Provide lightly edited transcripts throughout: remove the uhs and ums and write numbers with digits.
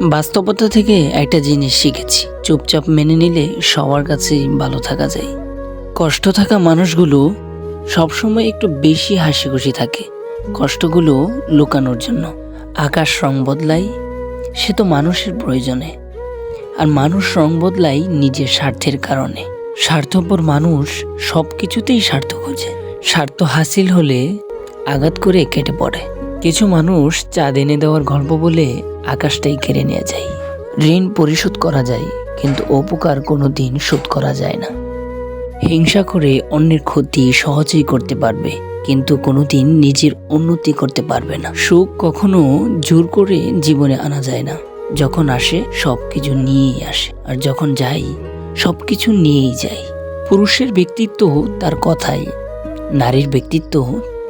বাস্তবতা থেকে একটা জিনিস শিখেছি, চুপচাপ মেনে নিলে সবার কাছেই ভালো থাকা যায়। কষ্ট থাকা মানুষগুলো সবসময় একটু বেশি হাসি খুশি থাকে, কষ্টগুলো লুকানোর জন্য। আকাশ রং বদলায় সে তো মানুষের প্রয়োজনে, আর মানুষ রং বদলায় নিজের স্বার্থের কারণে। স্বার্থপর মানুষ সব কিছুতেই স্বার্থ খোঁজে, স্বার্থ হাসিল হলে আঘাত করে কেটে পড়ে। কিছু মানুষ চাঁদ এনে দেওয়ার গল্প বলে আকাশটাই কেড়ে নিয়ে যায়। ঋণ পরিশোধ করা যায়, কিন্তু উপকার কোনোদিন শোধ করা যায় না। হিংসা করে অন্যের ক্ষতি সহজেই করতে পারবে, কিন্তু কোনোদিন নিজের উন্নতি করতে পারবে না। সুখ কখনো জোর করে জীবনে আনা যায় না, যখন আসে সবকিছু নিয়েই আসে, আর যখন যাই সবকিছু নিয়েই যায়। পুরুষের ব্যক্তিত্ব তার কথায়, নারীর ব্যক্তিত্ব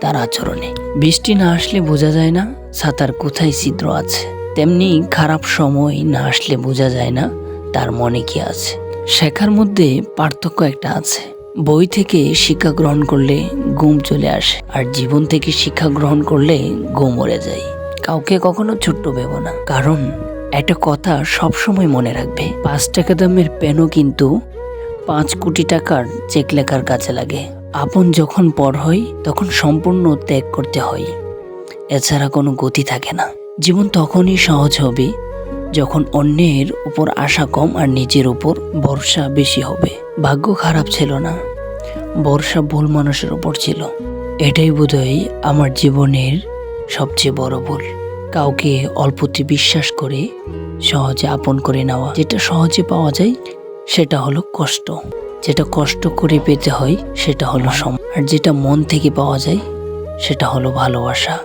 তার আচরণে। বৃষ্টি না আসলে বোঝা যায় না ছাতার কোথায় ছিদ্র আছে, তেমনি খারাপ সময় না আসলে বোঝা যায় না তার মনে কি আছে। শেখার মধ্যে পার্থক্য একটা আছে, বই থেকে শিক্ষা গ্রহণ করলে ঘুম চলে আসে, আর জীবন থেকে শিক্ষা গ্রহণ করলে ঘুম মরে যায়। কাউকে কখনো ছোট্ট ভেবো না, কারণ একটা কথা সবসময় মনে রাখবে, 5 টাকা দামের পেনও কিন্তু 5 কোটি টাকার চেক লেখার কাজে লাগে। আপন যখন পর হয় তখন সম্পূর্ণ ত্যাগ করতে হয়, এছাড়া কোনো গতি থাকে না। জীবন তখনই সহজ হবে যখন অন্যের উপর আশা কম আর নিজের উপর ভরসা বেশি হবে। ভাগ্য খারাপ ছিল না, ভরসা ভুল মানুষের উপর ছিল। এটাই বোধহয় আমার জীবনের সবচেয়ে বড় ভুল। কাউকে অল্পতে বিশ্বাস করে সহজে আপন করে নেওয়া। যেটা সহজে পাওয়া যায় সেটা হলো কষ্ট, যেটা কষ্ট করে পেতে হয় সেটা হলো সময়, আর যেটা মন থেকে পাওয়া যায় সেটা হলো ভালোবাসা।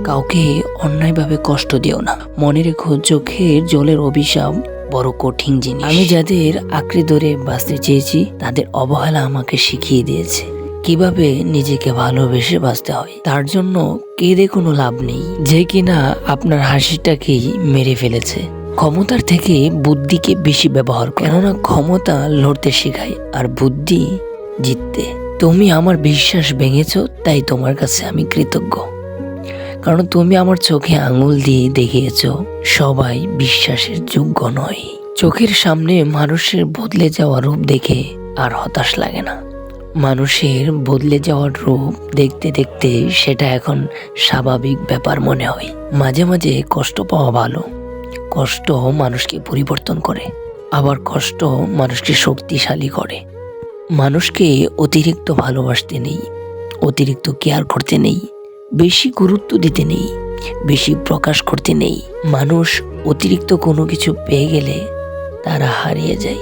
কাউকে অন্যায়ভাবে কষ্ট দিও না, মনে রেখো চোখের জলের অভিশাপ বড় কঠিন জিনিস। আমি যাদের আঁকড়ে ধরে বাঁচতে চেয়েছি তাদের অবহেলা আমাকে শিখিয়ে দিয়েছে কিভাবে নিজেকে ভালোবেসে বাঁচতে হয়। তার জন্য কেঁদে কোনো লাভ নেই, যে কিনা আপনার হাসিটাকেই মেরে ফেলেছে। ক্ষমতার থেকে বুদ্ধিকে বেশি ব্যবহার করো, কেননা ক্ষমতা লড়তে শেখায় আর বুদ্ধি জিততে। তুমি আমার বিশ্বাস ভেঙেছো, তাই তোমার কাছে আমি কৃতজ্ঞ, কারণ তুমি আমার চোখে আঙুল দিয়ে দেখিয়েছ সবাই বিশ্বাসের যোগ্য নয়। চোখের সামনে মানুষের বদলে যাওয়া রূপ দেখে আর হতাশ লাগে না। মানুষের বদলে যাওয়ার রূপ দেখতে দেখতে সেটা এখন স্বাভাবিক ব্যাপার মনে হয়। মাঝে মাঝে কষ্ট পাওয়া ভালো, কষ্ট মানুষকে পরিবর্তন করে, আবার কষ্ট মানুষকে শক্তিশালী করে। মানুষকে অতিরিক্ত ভালোবাসতে নেই, অতিরিক্ত কেয়ার করতে নেই, বেশি গুরুত্ব দিতে নেই, বেশি প্রকাশ করতে নেই। মানুষ অতিরিক্ত কোনো কিছু পেয়ে গেলে তারা হারিয়ে যায়।